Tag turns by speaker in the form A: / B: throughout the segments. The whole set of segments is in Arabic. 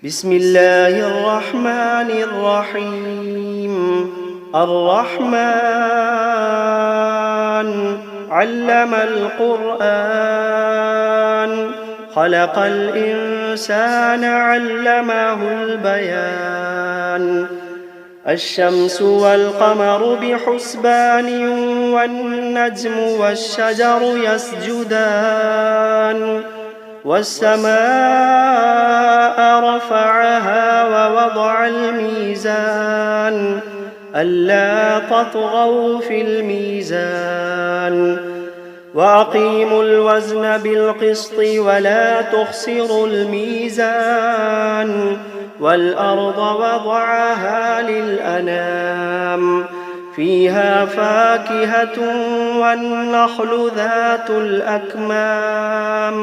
A: بسم الله الرحمن الرحيم. الرحمن علم القرآن، خلق الإنسان علمه البيان. الشمس والقمر بحسبان، والنجم والشجر يسجدان. والسماء رفعها ووضع الميزان، ألا تطغوا في الميزان. وأقيموا الوزن بالقسط ولا تخسروا الميزان. والأرض وضعها للأنام، فيها فاكهة والنخل ذات الأكمام،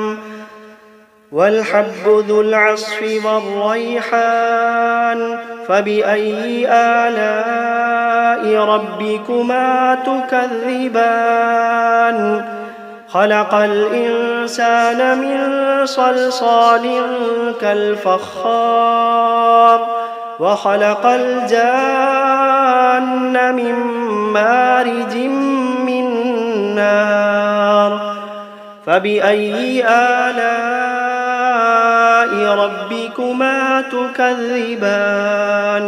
A: والحب ذو العصف والريحان. فبأي آلاء ربكما تكذبان؟ خلق الإنسان من صلصال كالفخار، وخلق الجان من مارج من نار. فبأي آلاء ربكما تكذبان؟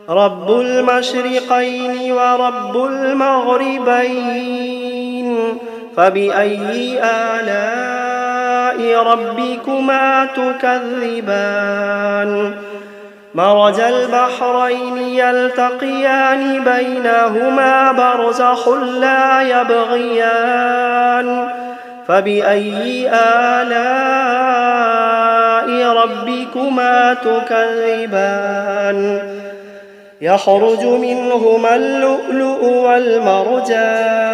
A: رب المشرقين ورب المغربين، فبأي آلاء ربكما تكذبان؟ مرج البحرين يلتقيان، بينهما برزخ لا يبغيان. فبأي آلاء ربكما تكذبان؟ يخرج منهما اللؤلؤ والمرجان.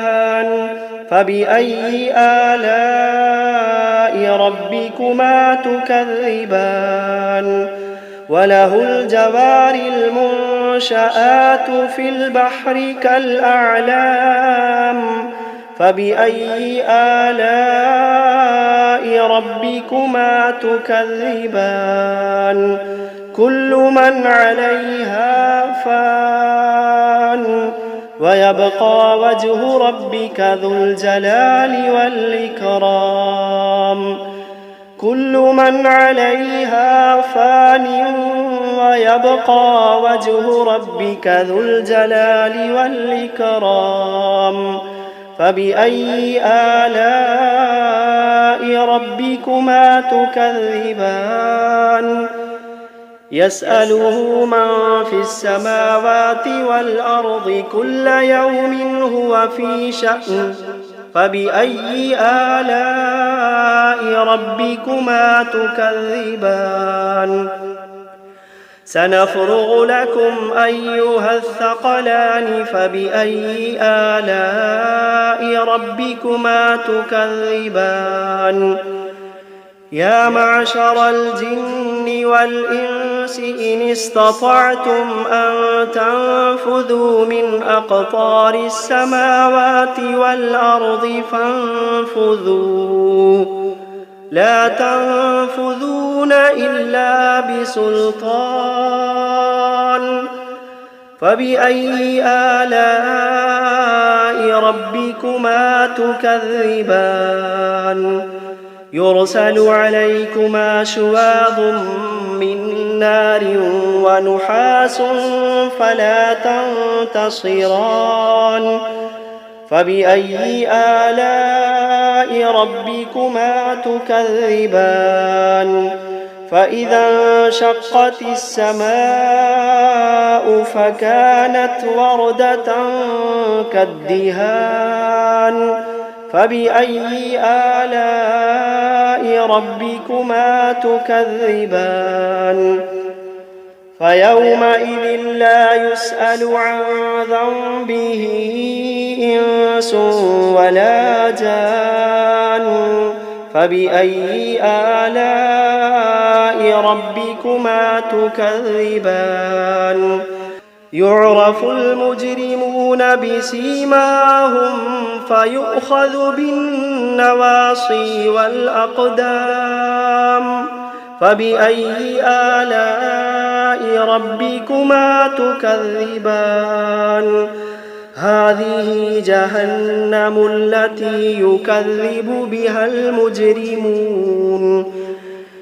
A: فبأي آلاء ربكما تكذبان؟ وله الجوار المنشآت في البحر كالأعلام. فبأي آلاء ربكما تكذبان؟ كل من عليها فان، ويبقى وجه ربك ذو الجلال والإكرام. كل من عليها فان، ويبقى وجه ربك ذو الجلال والإكرام. فبأي آلاء ربكما تكذبان؟ يسأله من في السماوات والأرض كل يوم هو في شأن. فبأي آلاء ربكما تكذبان؟ سنفرغ لكم أيها الثقلان. فبأي آلاء ربكما تكذبان؟ يا معشر الجن والإنس إن استطعتم أن تنفذوا من أقطار السماوات والأرض فانفذوا، لا تنفذون إلا بسلطان. فبأي آلاء ربكما تكذبان؟ يرسل عليكما شواظ من نار ونحاس فلا تنتصران. فبأي آلاء ربكما تكذبان؟ فإذا انشقت السماء فكانت وردة كالدهان. فبأي آلاء ربكما تكذبان؟ فيومئذ لا يسأل عن ذنبه إنس ولا جان. فبأي آلاء ربكما تكذبان؟ يعرف المجرمون بسيماهم فيؤخذ بالنواصي والأقدام. فبأي آلاء ربكما تكذبان هذه جهنم التي يكذب بها المجرمون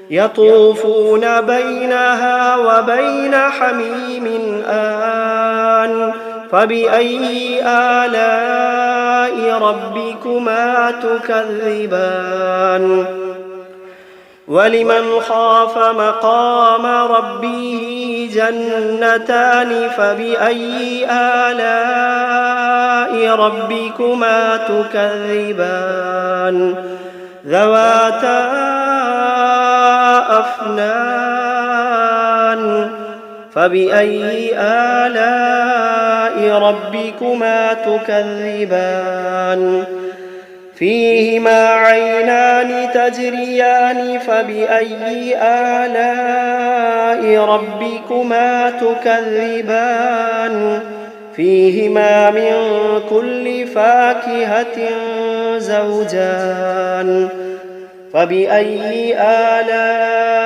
A: يطوفون بينها وبين حميم آن فبأي آلاء ربكما تكذبان ولمن خاف مقام ربه جنتان فبأي آلاء ربكما تكذبان ذواتا أفنان فبأي آلاء ربكما تكذبان فيهما عينان تجريان فبأي آلاء ربكما تكذبان فيهما من كل فاكهة زوجان فبأي آلاء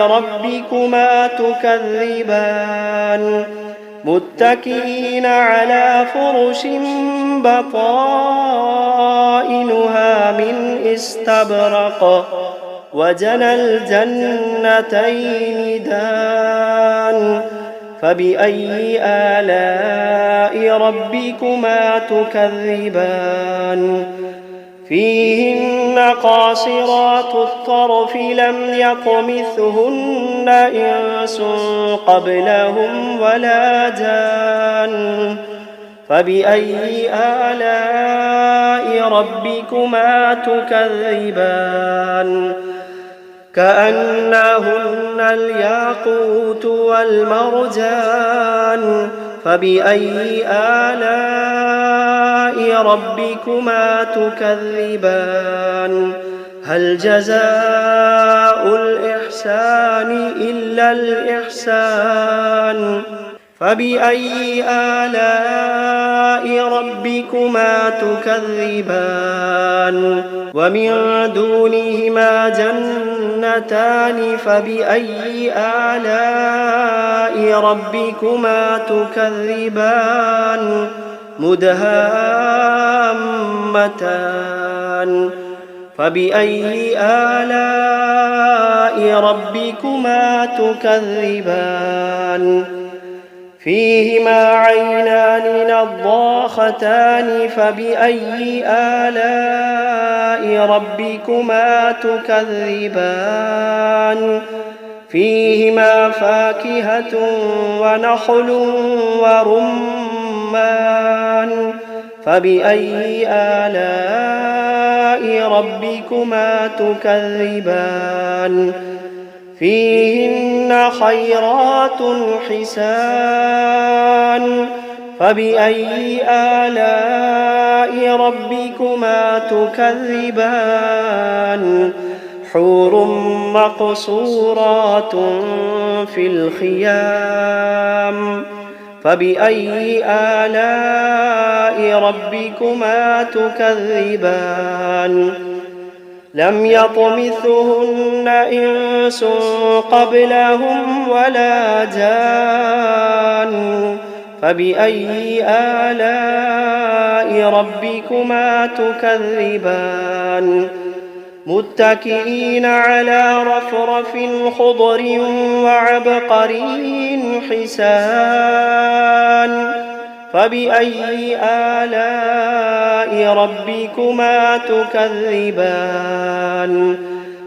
A: ربكما تكذبان متكئين على فرش بطائنها من استبرق وجنى الجنتين دان فبأي آلاء ربكما تكذبان فيهن قاصرات الطرف لم يطمثهن إنس قبلهم ولا جان فبأي آلاء ربكما تكذبان كأنهن الياقوت والمرجان فبأي آلاء ربكما تكذبان هل جزاء الإحسان إلا الإحسان فبأي آلاء ربكما تكذبان ومن دونهما جنتان فبأي آلاء ربكما تكذبان مدهامتان فبأي آلاء ربكما تكذبان فيهما عينان نضاختان فبأي آلاء ربكما تكذبان فيهما فاكهة ونخل ورمان فبأي آلاء ربكما تكذبان فيهن خيرات حسان فبأي آلاء ربكما تكذبان حور مقصورات في الخيام فبأي آلاء ربكما تكذبان لم يطمثهن إنس قبلهم ولا جان فبأي آلاء ربكما تكذبان متكئين على رفرف خضر وعبقري حسان فبأي آلاء ربكما تكذبان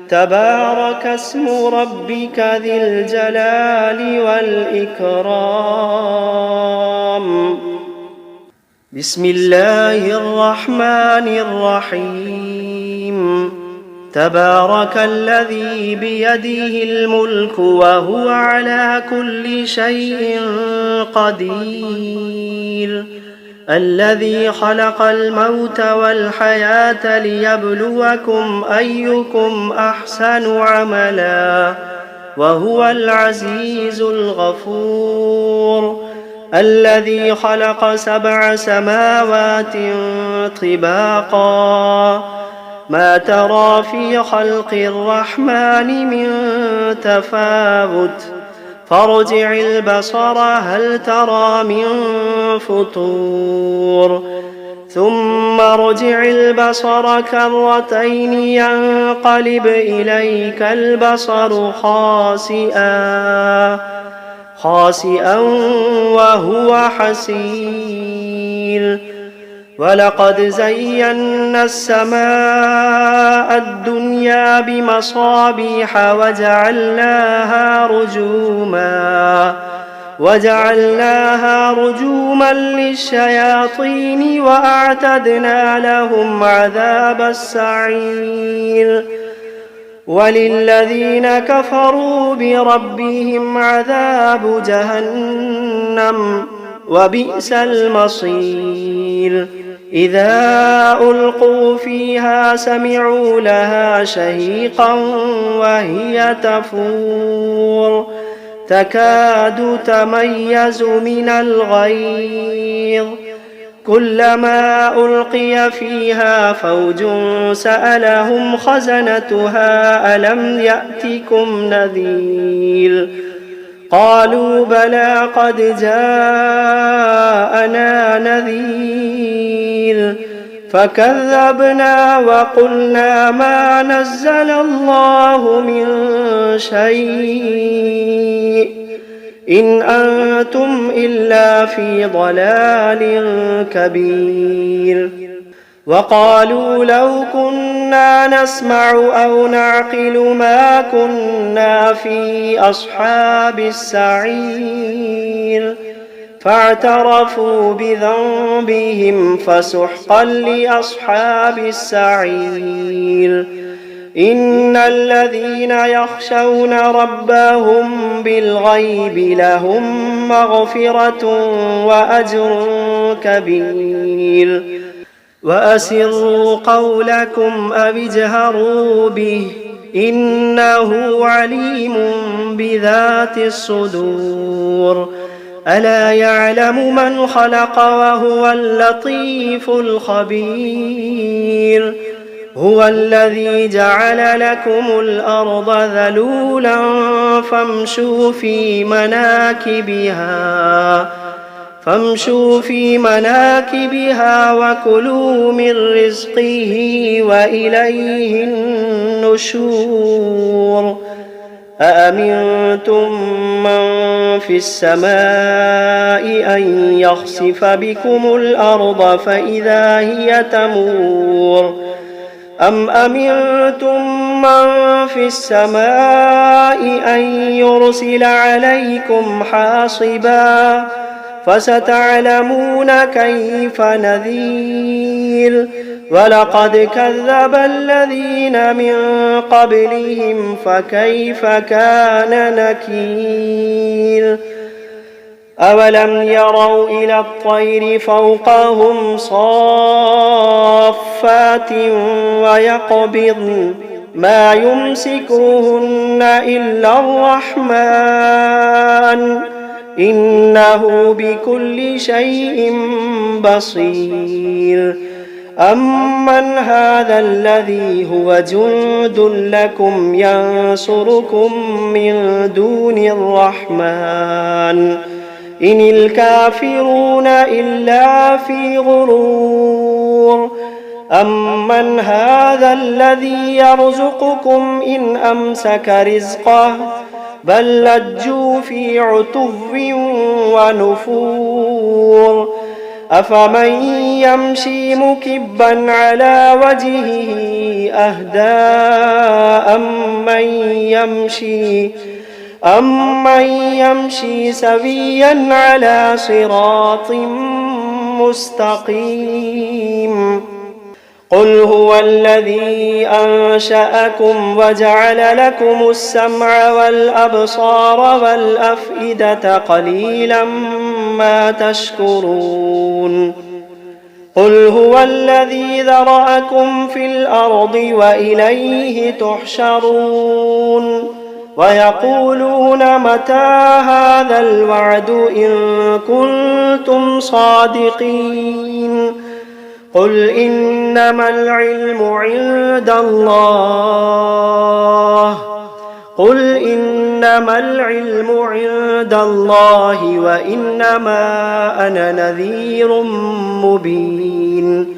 A: تبارك اسم ربك ذي الجلال والإكرام بسم الله الرحمن الرحيم تبارك الذي بيده الملك وهو على كل شيء قدير الذي خلق الموت والحياة ليبلوكم أيكم أحسن عملا وهو العزيز الغفور الذي خلق 7 سماوات طباقا ما ترى في خلق الرحمن من تفاوت فارجع البصر هل ترى من فطور ثم ارجع البصر كرتين ينقلب إليك البصر خاسئا وهو حسير ولقد زينا السماء الدنيا بمصابيح وجعلناها رجوما للشياطين وأعتدنا لهم عذاب السعير وللذين كفروا بربهم عذاب جهنم وبئس المصير إذا ألقوا فيها سمعوا لها شهيقا وهي تفور تكاد تميز من الغيظ كلما ألقي فيها فوج سألهم خزنتها ألم يأتكم نذير قالوا بلى قد جاءنا نذير فكذبنا وقلنا ما نزل الله من شيء إن أنتم إلا في ضلال كبير وقالوا لو كنا نسمع أو نعقل ما كنا في أصحاب السعير فاعترفوا بذنبهم فسحقا لأصحاب السعير إن الذين يخشون ربهم بالغيب لهم مغفرة وأجر كبير وأسروا قولكم أو اجهروا به إنه عليم بذات الصدور ألا يعلم من خلق وهو اللطيف الخبير هو الذي جعل لكم الأرض ذلولا فامشوا في مناكبها وكلوا من رزقه وإليه النشور أأمنتم من في السماء أن يخسف بكم الأرض فإذا هي تمور أم أمنتم من في السماء أن يرسل عليكم حاصبا فستعلمون كيف نذير ولقد كذب الذين من قبلهم فكيف كان نكير أولم يروا إلى الطير فوقهم صافات ويقبضن ما يمسكوهن إلا الرحمن إنه بكل شيء بصير أمن هذا الذي هو جند لكم ينصركم من دون الرحمن إن الكافرون إلا في غرور أمن هذا الذي يرزقكم إن أمسك رزقه بل لجوا في عتو ونفور أفمن يمشي مكبا على وجهه أهدى أمن يمشي سويا على صراط مستقيم قل هو الذي أنشأكم وجعل لكم السمع والأبصار والأفئدة قليلا ما تشكرون قل هو الذي ذرأكم في الأرض وإليه تحشرون ويقولون متى هذا الوعد إن كنتم صادقين قل إنما العلم عند الله وإنما أنا نذير مبين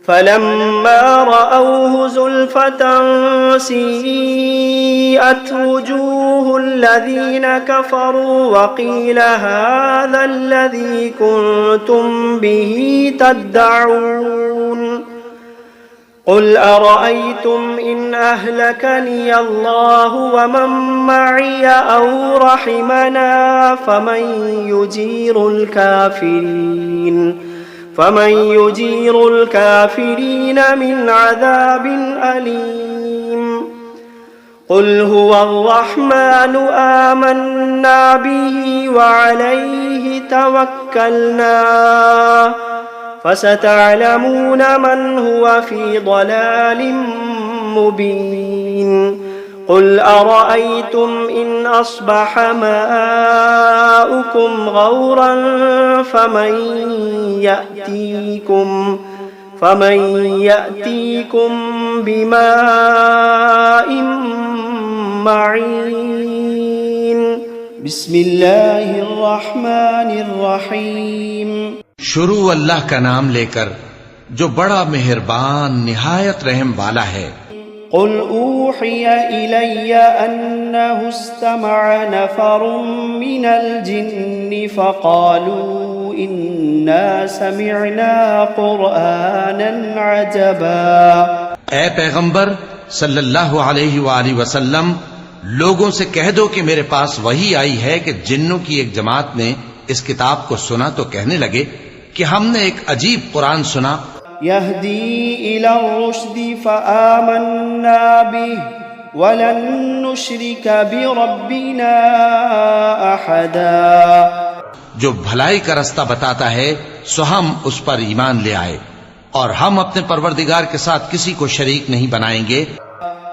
A: فلما رأوه زلفة سيئت وجوه الذين كفروا وقيل هذا الذي كنتم به تدعون قل أرأيتم إن أهلكني الله ومن معي أو رحمنا فمن يجير الكافرين من عذاب أليم قل هو الرحمن آمنا به وعليه توكلنا فستعلمون من هو في ضلال مبين قل أرأيتم إن أصبح ماؤكم غورا فمن يأتيكم بماء معين بسم الله الرحمن الرحيم
B: شروع اللہ کا نام لے کر جو بڑا مہربان نہایت رحم والا ہے۔
A: قل اوحی الی انہ استمع نفر من الجن فقالوا انا سمعنا قرآنا عجبا۔
B: اے پیغمبر صلی اللہ علیہ وآلہ وسلم، لوگوں سے کہہ دو کہ میرے پاس وحی آئی ہے کہ جنوں کی ایک جماعت نے اس کتاب کو سنا تو کہنے لگے کہ ہم نے ایک عجیب قرآن سنا۔
A: یہدی الی الرشد فآمنا به ولن نشرک بربنا احدا۔
B: جو بھلائی کا رستہ بتاتا ہے سو ہم اس پر ایمان لے آئے اور ہم اپنے پروردگار کے ساتھ کسی کو شریک نہیں بنائیں گے۔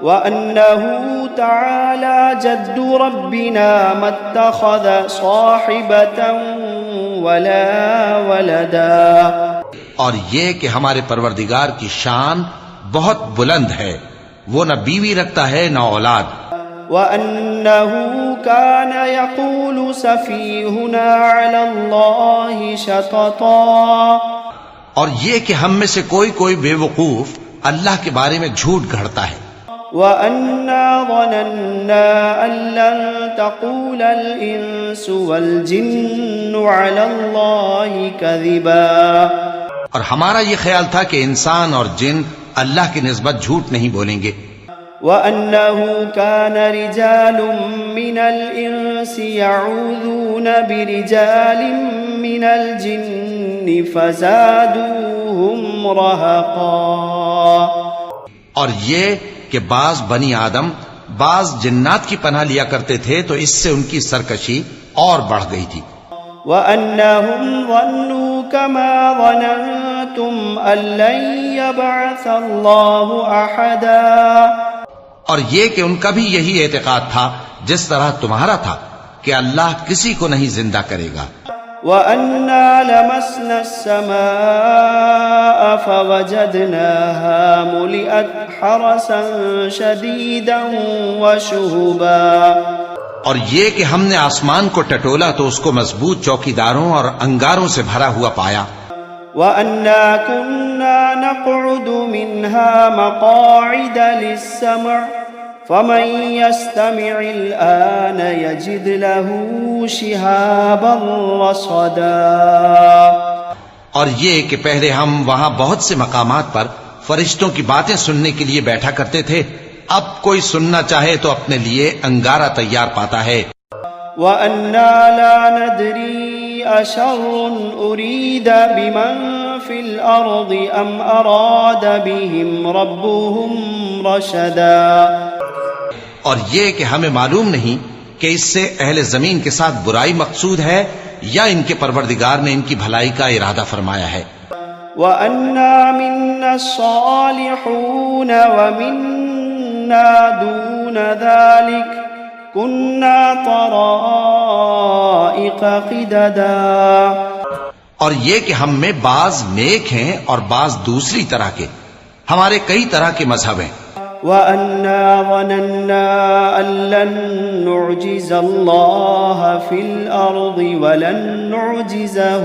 A: وَأَنَّهُ تَعَالَى جَدُّ رَبِّنَا مَا اتَّخَذَ صَاحِبَةً وَلَا وَلَدًا۔
B: اور یہ کہ ہمارے پروردگار کی شان بہت بلند ہے، وہ نہ بیوی رکھتا ہے نہ اولاد۔
A: وَأَنَّهُ كَانَ يَقُولُ سَفِيهُنَا عَلَى اللَّهِ شَطَطًا۔
B: اور یہ کہ ہم میں سے کوئی بے وقوف اللہ کے بارے میں جھوٹ گھڑتا ہے۔
A: وَأَنَّا ظَنَنَّا أَن لَّن تَقُولَ الْإِنسُ وَالْجِنُّ عَلَى اللَّهِ كَذِبًا۔
B: اور ہمارا یہ خیال تھا کہ انسان اور جن اللہ کی نسبت جھوٹ نہیں بولیں گے۔
A: وَأَنَّهُ كَانَ رِجَالٌ مِّنَ الْإِنسِ يَعُوذُونَ بِرِجَالٍ مِّنَ الْجِنِّ فَزَادُوهُمْ رَهَقًا۔ اور
B: یہ کہ بعض بنی آدم بعض جنات کی پناہ لیا کرتے تھے تو اس سے ان کی سرکشی اور بڑھ گئی تھی۔
A: وَأَنَّهُمْ ظَنُّوا كَمَا ظَنَنتُمْ أَن لَّن يَبْعَثَ اللَّهُ أَحَدًا۔
B: اور یہ کہ ان کا بھی یہی اعتقاد تھا جس طرح تمہارا تھا کہ اللہ کسی کو نہیں زندہ کرے گا۔
A: وَأَنَّا لَمَسْنَا السَّمَاءَ فَوَجَدْنَاهَا مُلِئَتْ حَرَسًا شَدِيدًا وَشُهُبًا۔
B: اور یہ کہ ہم نے آسمان کو ٹٹولا تو اس کو مضبوط چوکیداروں اور انگاروں سے بھرا ہوا پایا۔
A: وَأَنَّا كُنَّا نَقْعُدُ مِنْهَا مَقَاعِدَ لِلسَّمْعِ فَمَن يَسْتَمِعِ الْآنَ يَجِدْ لَهُ شِهَابًا رَّصَدًا۔
B: اور یہ کہ پہلے ہم وہاں بہت سے مقامات پر فرشتوں کی باتیں سننے کے لیے بیٹھا کرتے تھے، اب کوئی سننا چاہے تو اپنے لیے انگارہ تیار پاتا ہے۔
A: وَأَنَّا لَا نَدْرِي أَشَرٌ أُرِيدَ بِمَن فِي الْأَرْضِ أَمْ أَرَادَ بِهِمْ رَبُّهُمْ رَشَدًا۔
B: اور یہ کہ ہمیں معلوم نہیں کہ اس سے اہل زمین کے ساتھ برائی مقصود ہے یا ان کے پروردگار نے ان کی بھلائی کا ارادہ فرمایا ہے۔
A: وَأَنَّا مِنَّا الصَّالِحُونَ وَمِنَّا دُونَ ذَلِكَ كُنَّا طَرَائِقَ قِدَدًا۔
B: اور یہ کہ ہم میں بعض نیک ہیں اور بعض دوسری طرح کے. ہمارے کئی طرح کے مذہب ہیں.
A: وَأَنَّا ظَنَنَّا أَن لَّن نُّعْجِزَ اللَّهَ فِي الْأَرْضِ وَلَن نُّعْجِزَهُ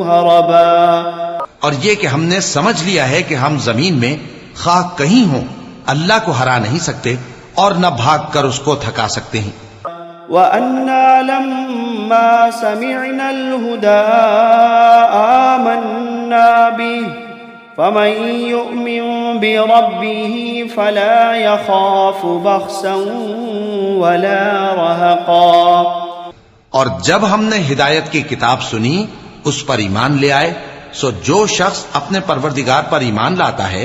A: هَرَبًا.
B: اور یہ کہ ہم نے سمجھ لیا ہے کہ ہم زمین میں خواہ کہیں ہوں اللہ کو ہرا نہیں سکتے اور نہ بھاگ کر اس کو تھکا سکتے ہیں.
A: وَأَنَّا لَمَّا سَمِعْنَا الْهُدَىٰ آمَنَّا بِهِ فَمَن يُؤْمِن بِرَبِّهِ فَلَا يَخَافُ بَخْسًا وَلَا رَهَقًا.
B: اور جب ہم نے ہدایت کی کتاب سنی اس پر ایمان لے آئے، سو جو شخص اپنے پروردگار پر ایمان لاتا ہے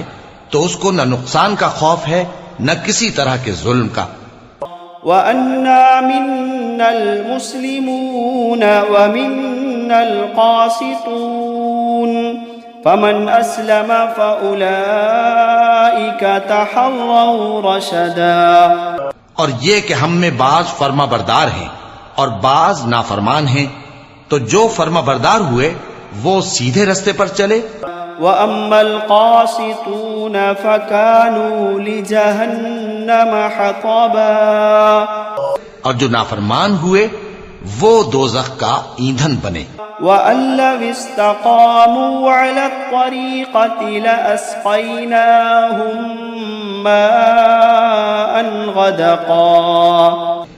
B: تو اس کو نہ نقصان کا خوف ہے نہ کسی طرح کے ظلم کا.
A: وَأَنَّا مِنَّا الْمُسْلِمُونَ وَمِنَّا الْقَاسِطُونَ فَمَنْ أَسْلَمَ فَأُولَئِكَ تَحَرَّوْا رَشَدًا.
B: اور یہ کہ ہم میں بعض فرما بردار ہیں اور بعض نافرمان ہیں، تو جو فرما بردار ہوئے وہ سیدھے رستے پر چلے.
A: وَأَمَّا الْقَاسِطُونَ فَكَانُوا لِجَهَنَّمَ حَطَبًا.
B: اور جو نافرمان ہوئے وہ دوزخ کا ایندھن بنے.
A: وَأَن لَّوِ اسْتَقَامُوا عَلَى الطَّرِيقَةِ لَأَسْقَيْنَاهُم مَّاءً غَدَقًا.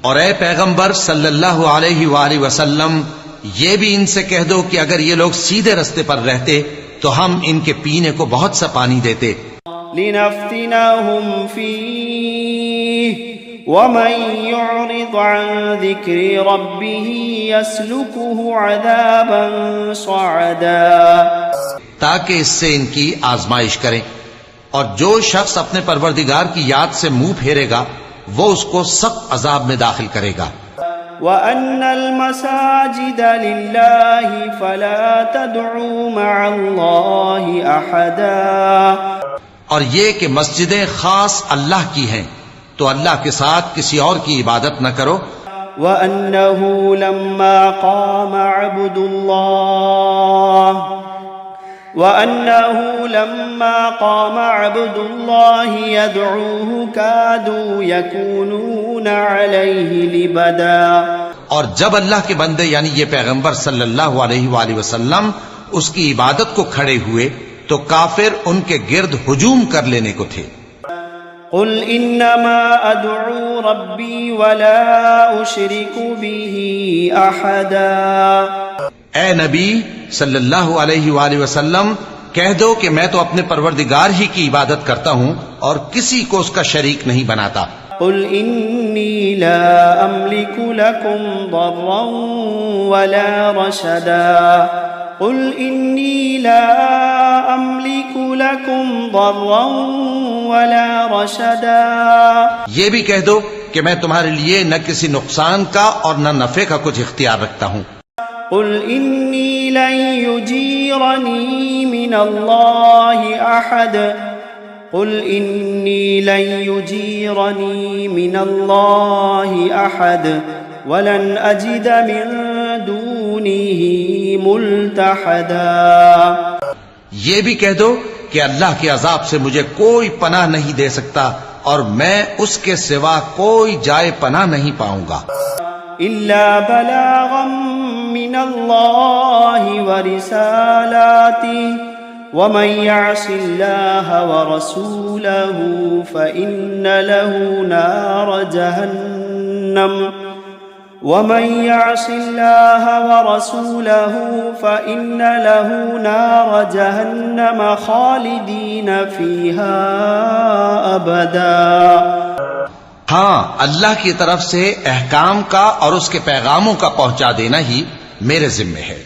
B: اور اے پیغمبر صلی اللہ علیہ وآلہ وسلم، یہ بھی ان سے کہہ دو کہ اگر یہ لوگ سیدھے رستے پر رہتے تو ہم ان کے پینے کو بہت سا پانی دیتے.
A: لِنَفْتِنَهُمْ فِيهِ وَمَن يُعْرِضْ عَن ذِكْرِ رَبِّهِ يَسْلُكْهُ عَذَابًا صَعَدًا.
B: تاکہ اس سے ان کی آزمائش کریں، اور جو شخص اپنے پروردگار کی یاد سے منہ پھیرے گا وہ اس کو سخت عذاب میں داخل کرے گا.
A: وَأَنَّ الْمَسَاجِدَ لِلَّهِ فَلَا تَدْعُوا مَعَ اللَّهِ أَحَدًا.
B: اور یہ کہ مسجدیں خاص اللہ کی ہیں تو اللہ کے ساتھ کسی اور کی عبادت نہ کرو.
A: وَأَنَّهُ لَمَّا قَامَ عَبْدُ اللَّهِ يَدْعُوهُ كَادُوا يَكُونُونَ عَلَيْهِ لِبَدًا.
B: اور جب اللہ کے بندے یعنی یہ پیغمبر صلی اللہ علیہ وآلہ وسلم اس کی عبادت کو کھڑے ہوئے تو کافر ان کے گرد ہجوم کر لینے کو تھے.
A: قُلْ إِنَّمَا أَدْعُو رَبِّي وَلَا أُشْرِكُ بِهِ أَحَدًا.
B: اے نبی صلی اللہ علیہ وآلہ وسلم، کہہ دو کہ میں تو اپنے پروردگار ہی کی عبادت کرتا ہوں اور کسی کو اس کا شریک نہیں بناتا.
A: قُلْ إِنِّي لَا أَمْلِكُ لَكُمْ ضَرًّا وَلَا رَشَدًا. قُلْ إِنِّي لَا أَمْلِكُ لَكُمْ ضَرًّا وَلَا رَشَدًا.
B: یہ بھی کہہ دو کہ میں تمہارے لیے نہ کسی نقصان کا اور نہ نفع کا کچھ اختیار رکھتا ہوں.
A: قُلْ إِنِّي لَن يُجِيرَنِي مِنَ اللَّهِ أَحَدٌ. قُلْ إِنِّي لَن يُجِيرَنِي مِنَ اللَّهِ أَحَدٌ وَلَنْ أَجِدَ مِن دُونِهِ مُلْتَحَدًا.
B: یہ بھی کہہ دو کہ اللہ کے عذاب سے مجھے کوئی پناہ نہیں دے سکتا اور میں اس کے سوا کوئی جائے پناہ نہیں پاؤں گا.
A: إِلَّا بَلَاغًا مِّنَ اللَّهِ وَرِسَالَاتِهِ وَمَن يَعْصِ اللَّهَ وَرَسُولَهُ فَإِنَّ لَهُ نَارَ جَهَنَّمَ وَمَن يَعْصِ اللَّهَ وَرَسُولَهُ فَإِنَّ لَهُ نَارَ جَهَنَّمَ خَالِدِينَ فِيهَا أَبَدًا.
B: ہاں، اللہ کی طرف سے احکام کا اور اس کے پیغاموں کا پہنچا دینا ہی میرے ذمے ہے،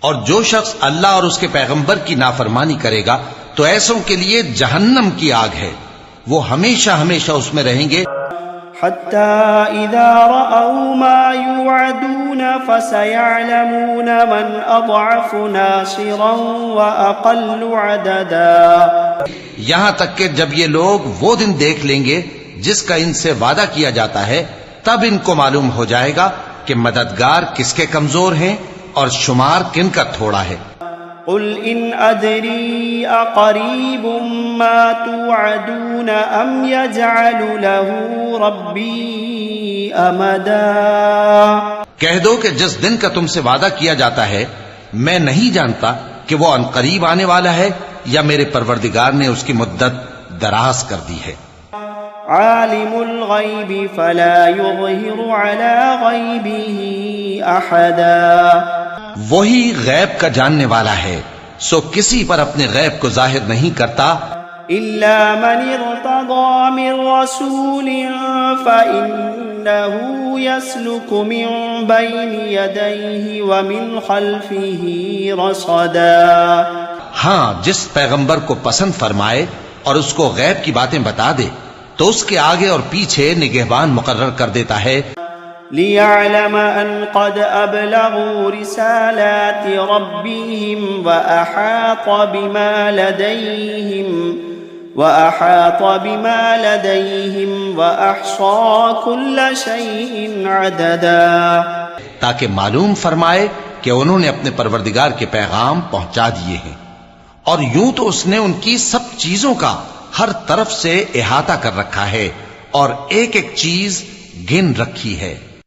B: اور جو شخص اللہ اور اس کے پیغمبر کی نافرمانی کرے گا تو ایسوں کے لیے جہنم کی آگ ہے، وہ ہمیشہ ہمیشہ اس میں رہیں گے.
A: حتى إذا رأوا ما يوعدون فسيعلمون من أضعف ناصرا وأقل عددا.
B: یہاں تک کہ جب یہ لوگ وہ دن دیکھ لیں گے جس کا ان سے وعدہ کیا جاتا ہے، تب ان کو معلوم ہو جائے گا کہ مددگار کس کے کمزور ہیں اور شمار کن کا تھوڑا ہے.
A: قل إن أدري أقريب ما توعدون أم يجعل له ربي أمدا
B: کہہ دو کہ جس دن کا تم سے وعدہ کیا جاتا ہے میں نہیں جانتا کہ وہ عنقریب آنے والا ہے یا میرے پروردگار نے اس کی مدت دراز کر دی ہے.
A: عالم الغیب فلا يظہر على غیبه احدا
B: وہی غیب کا جاننے والا ہے سو کسی پر اپنے غیب کو ظاہر نہیں کرتا
A: الا من ارتضى من رسول فإنه يسلك من بين يديه ومن خلفه رصدا.
B: ہاں جس پیغمبر کو پسند فرمائے اور اس کو غیب کی باتیں بتا دے تو اس کے آگے اور پیچھے نگہبان مقرر کر دیتا ہے.
A: لِيَعْلَمَ أَنْ قَدْ أَبْلَغُوا رِسَالَاتِ رَبِّهِمْ وَأَحَاطَ بِمَا لَدَيْهِمْ وَأَحْصَى كُلَّ شَيْءٍ عَدَدًا
B: تاکہ معلوم فرمائے کہ انہوں نے اپنے پروردگار کے پیغام پہنچا دیے ہیں اور یوں تو اس نے ان کی سب چیزوں کا ہر طرف سے احاطہ کر رکھا ہے اور ایک ایک چیز گن رکھی ہے.